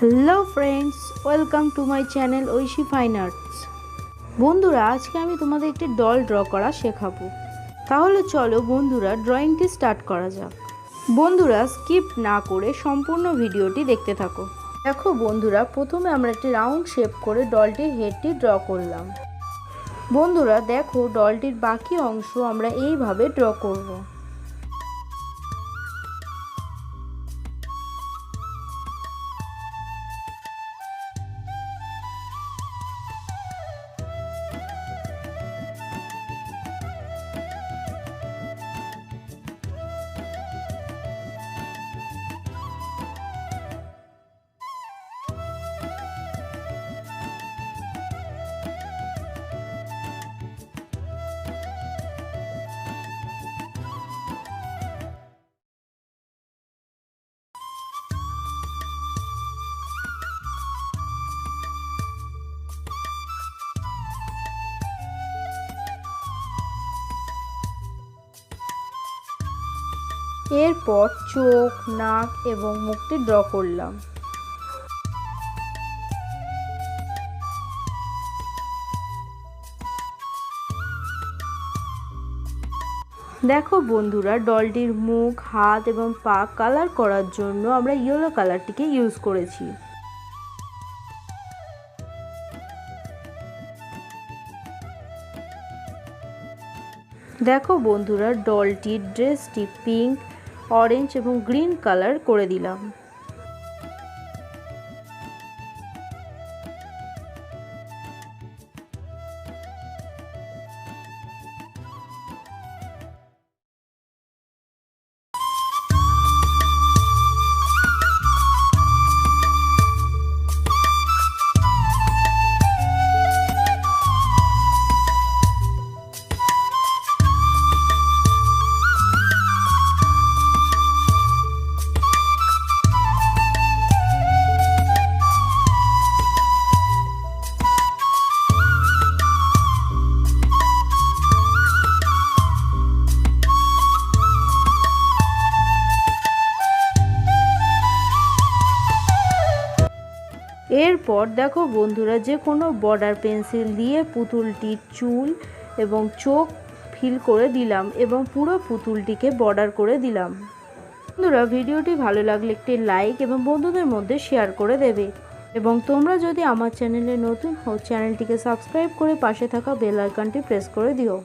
Hello friends, welcome to my channel Aishi fine arts. বন্ধুরা, আজকে আমি তোমাদের একটি ডল ড্র করা শেখাবো। তাহলে চলো বন্ধুরা, ড্রয়িংটি স্টার্ট করা যাক। বন্ধুরা, স্কিপ না করে সম্পূর্ণ ভিডিওটি দেখতে থাকো। দেখো বন্ধুরা, প্রথমে আমরা একটি রাউন্ড শেপ করে ডলটির হেডটি ড্র করলাম। বন্ধুরা দেখো, ডলটির বাকি অংশ আমরা এইভাবে ড্র করব। এরপর চোখ, নাক এবং মুখটি ড্র করলাম। দেখো বন্ধুরা, ডলটির মুখ, হাত এবং পা কালার করার জন্য আমরা ইয়েলো কালারটিকে ইউজ করেছি। দেখো বন্ধুরা, ডলটির ড্রেসটি পিঙ্ক, অরেঞ্জ এবং গ্রিন কালার করে দিলাম। এরপর দেখো বন্ধুরা, যে কোনো বর্ডার পেন্সিল দিয়ে পুতুলটির চুল এবং চোখ ফিল করে দিলাম এবং পুরো পুতুলটিকে বর্ডার করে দিলাম। বন্ধুরা, ভিডিওটি ভালো লাগলে একটি লাইক এবং বন্ধুদের মধ্যে শেয়ার করে দেবে। এবং তোমরা যদি আমার চ্যানেলে নতুন হও, চ্যানেলটিকে সাবস্ক্রাইব করে পাশে থাকা বেল আইকনটি প্রেস করে দিও।